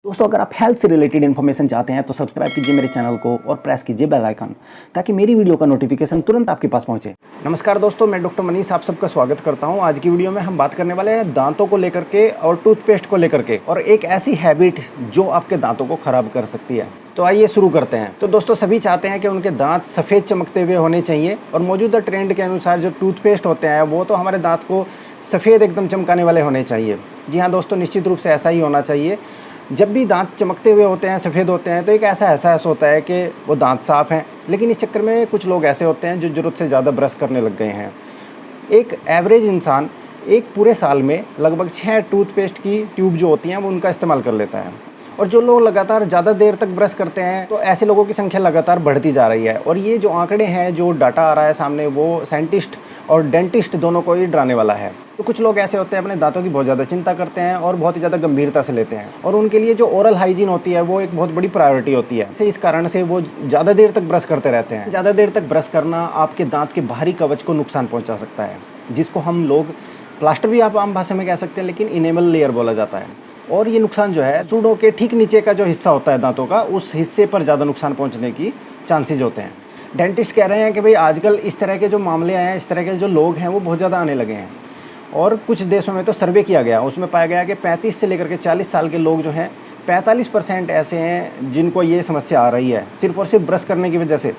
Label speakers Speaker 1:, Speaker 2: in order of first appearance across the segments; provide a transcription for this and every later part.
Speaker 1: दोस्तों, अगर आप हेल्थ से रिलेटेड इन्फॉर्मेशन चाहते हैं तो सब्सक्राइब कीजिए मेरे चैनल को और प्रेस कीजिए बेल आइकन ताकि मेरी वीडियो का नोटिफिकेशन तुरंत आपके पास पहुंचे। नमस्कार दोस्तों, मैं डॉक्टर मनीष आप सबका स्वागत करता हूं। आज की वीडियो में हम बात करने वाले हैं दांतों को लेकर के और टूथपेस्ट को लेकर के, और एक ऐसी हैबिट जो आपके दांतों को खराब कर सकती है। तो आइए शुरू करते हैं। तो दोस्तों, सभी चाहते हैं कि उनके दांत सफ़ेद चमकते हुए होने चाहिए, और मौजूदा ट्रेंड के अनुसार जो टूथपेस्ट होते हैं वो तो हमारे दांत को सफ़ेद एकदम चमकाने वाले होने चाहिए। जी हाँ दोस्तों, निश्चित रूप से ऐसा ही होना चाहिए। जब भी दांत चमकते हुए होते हैं, सफ़ेद होते हैं, तो एक ऐसा एहसास होता है कि वो दांत साफ़ हैं। लेकिन इस चक्कर में कुछ लोग ऐसे होते हैं जो ज़रूरत से ज़्यादा ब्रश करने लग गए हैं। एक एवरेज इंसान एक पूरे साल में लगभग 6 टूथपेस्ट की ट्यूब जो होती हैं वो उनका इस्तेमाल कर लेता है। और जो लोग लगातार ज़्यादा देर तक ब्रश करते हैं तो ऐसे लोगों की संख्या लगातार बढ़ती जा रही है। और ये जो आंकड़े हैं, जो डाटा आ रहा है सामने, वो साइंटिस्ट और डेंटिस्ट दोनों को ही डराने वाला है। तो कुछ लोग ऐसे होते हैं अपने दांतों की बहुत ज़्यादा चिंता करते हैं और बहुत ही ज़्यादा गंभीरता से लेते हैं, और उनके लिए जो ओरल हाइजीन होती है वो एक बहुत बड़ी प्रायोरिटी होती है। इस कारण से वो ज़्यादा देर तक ब्रश करते रहते हैं। ज़्यादा देर तक ब्रश करना आपके दांत के बाहरी कवच को नुकसान पहुँचा सकता है, जिसको हम लोग प्लास्टर भी आप आम भाषा में कह सकते हैं, लेकिन इनेमल लेयर बोला जाता है। और ये नुकसान जो है, सूढ़ों के ठीक नीचे का जो हिस्सा होता है दांतों का, उस हिस्से पर ज़्यादा नुकसान पहुंचने की चांसेज होते हैं। डेंटिस्ट कह रहे हैं कि भाई आजकल इस तरह के जो मामले हैं, इस तरह के जो लोग हैं वो बहुत ज़्यादा आने लगे हैं। और कुछ देशों में तो सर्वे किया गया, उसमें पाया गया कि 35 से लेकर के 40 साल के लोग जो हैं, 45% ऐसे हैं जिनको ये समस्या आ रही है, सिर्फ और सिर्फ ब्रश करने की वजह से।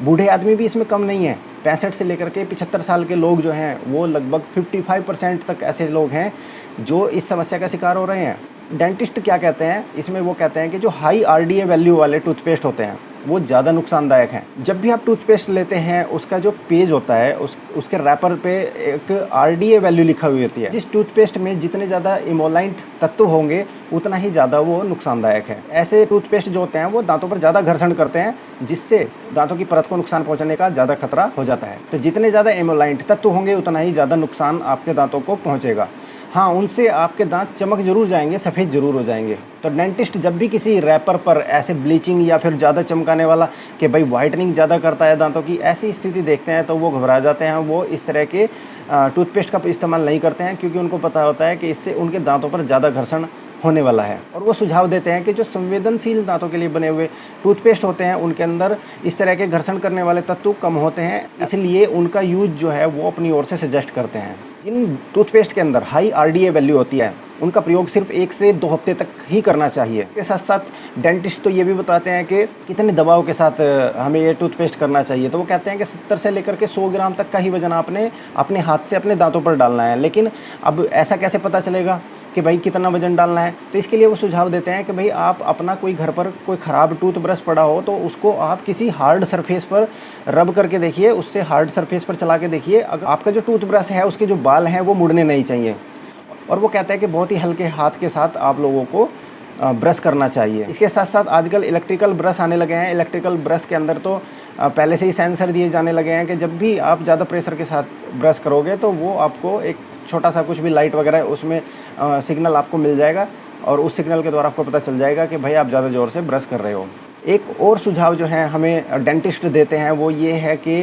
Speaker 1: बूढ़े आदमी भी इसमें कम नहीं है। 65 से लेकर के 75 साल के लोग जो हैं वो लगभग 55% तक ऐसे लोग हैं जो इस समस्या का शिकार हो रहे हैं। डेंटिस्ट क्या कहते हैं इसमें, वो कहते हैं कि जो हाई आरडीए वैल्यू वाले टूथपेस्ट होते हैं वो ज़्यादा नुकसानदायक हैं। जब भी आप टूथपेस्ट लेते हैं, उसका जो पेज होता है उसके रैपर पे एक आरडीए वैल्यू लिखा हुई होती है। जिस टूथपेस्ट में जितने ज़्यादा इमोलाइंट तत्व होंगे उतना ही ज़्यादा वो नुकसानदायक है। ऐसे टूथपेस्ट जो होते हैं वो दांतों पर ज़्यादा घर्षण करते हैं, जिससे दांतों की परत को नुकसान पहुँचाने का ज़्यादा खतरा हो जाता है। तो जितने ज़्यादा इमोलाइंट तत्व होंगे उतना ही ज़्यादा नुकसान आपके दांतों को पहुँचेगा। हाँ, उनसे आपके दांत चमक जरूर जाएंगे, सफ़ेद जरूर हो जाएंगे। तो डेंटिस्ट जब भी किसी रैपर पर ऐसे ब्लीचिंग या फिर ज़्यादा चमकाने वाला कि भाई वाइटनिंग ज़्यादा करता है दांतों की, ऐसी स्थिति देखते हैं तो वो घबरा जाते हैं। वो इस तरह के टूथपेस्ट का इस्तेमाल नहीं करते हैं, क्योंकि उनको पता होता है कि इससे उनके दांतों पर ज़्यादा घर्षण होने वाला है। और वो सुझाव देते हैं कि जो संवेदनशील दांतों के लिए बने हुए टूथपेस्ट होते हैं उनके अंदर इस तरह के घर्षण करने वाले तत्व कम होते हैं, इसलिए उनका यूज जो है वो अपनी ओर से सजेस्ट करते हैं। जिन टूथपेस्ट के अंदर हाई आरडीए वैल्यू होती है उनका प्रयोग सिर्फ 1 से 2 हफ्ते तक ही करना चाहिए। इसके साथ साथ डेंटिस्ट तो ये भी बताते हैं कि कितने दबाव के साथ हमें ये टूथपेस्ट करना चाहिए। तो वो कहते हैं कि 70 से लेकर के 100 ग्राम तक का ही वजन आपने अपने हाथ से अपने दांतों पर डालना है। लेकिन अब ऐसा कैसे पता चलेगा कि भाई कितना वजन डालना है? तो इसके लिए वो सुझाव देते हैं कि भाई आप अपना कोई घर पर कोई ख़राब टूथब्रश पड़ा हो तो उसको आप किसी हार्ड सरफेस पर रब करके देखिए, उससे हार्ड सरफेस पर चला के देखिए। अगर आपका जो टूथब्रश है उसके जो बाल हैं वो मुड़ने नहीं चाहिए। और वो कहता है कि बहुत ही हल्के हाथ के साथ आप लोगों को ब्रश करना चाहिए। इसके साथ साथ आजकल इलेक्ट्रिकल ब्रश आने लगे हैं। इलेक्ट्रिकल ब्रश के अंदर तो पहले से ही सेंसर दिए जाने लगे हैं कि जब भी आप ज़्यादा प्रेशर के साथ ब्रश करोगे तो वो आपको एक छोटा सा कुछ भी लाइट वगैरह उसमें सिग्नल आपको मिल जाएगा, और उस सिग्नल के द्वारा आपको पता चल जाएगा कि भाई आप ज़्यादा ज़ोर से ब्रश कर रहे हो। एक और सुझाव जो है हमें डेंटिस्ट देते हैं वो ये है कि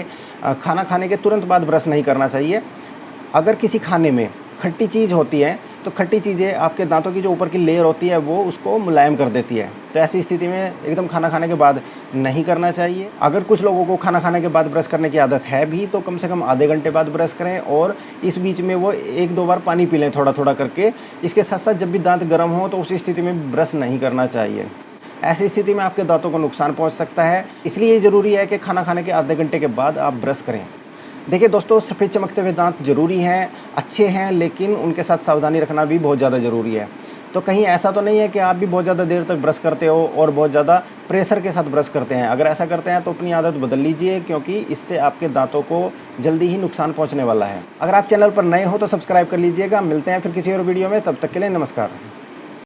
Speaker 1: खाना खाने के तुरंत बाद ब्रश नहीं करना चाहिए। अगर किसी खाने में खट्टी चीज़ होती है तो खट्टी चीज़ें आपके दांतों की जो ऊपर की लेयर होती है वो उसको मुलायम कर देती है। तो ऐसी स्थिति में एकदम खाना खाने के बाद नहीं करना चाहिए। अगर कुछ लोगों को खाना खाने के बाद ब्रश करने की आदत है भी तो कम से कम आधे घंटे बाद ब्रश करें, और इस बीच में वो 1-2 बार पानी पी लें थोड़ा थोड़ा करके। इसके साथ साथ जब भी दांत गर्म हो तो उस स्थिति में ब्रश नहीं करना चाहिए। ऐसी स्थिति में आपके दांतों को नुकसान पहुँच सकता है। इसलिए ज़रूरी है कि खाना खाने के आधे घंटे के बाद आप ब्रश करें। देखिए दोस्तों, सफ़ेद चमकते हुए दांत ज़रूरी हैं, अच्छे हैं, लेकिन उनके साथ सावधानी रखना भी बहुत ज़्यादा ज़रूरी है। तो कहीं ऐसा तो नहीं है कि आप भी बहुत ज़्यादा देर तक ब्रश करते हो और बहुत ज़्यादा प्रेशर के साथ ब्रश करते हैं। अगर ऐसा करते हैं तो अपनी आदत बदल लीजिए, क्योंकि इससे आपके दांतों को जल्दी ही नुकसान पहुंचने वाला है। अगर आप चैनल पर नए हो तो सब्सक्राइब कर लीजिएगा। मिलते हैं फिर किसी और वीडियो में, तब तक के लिए नमस्कार।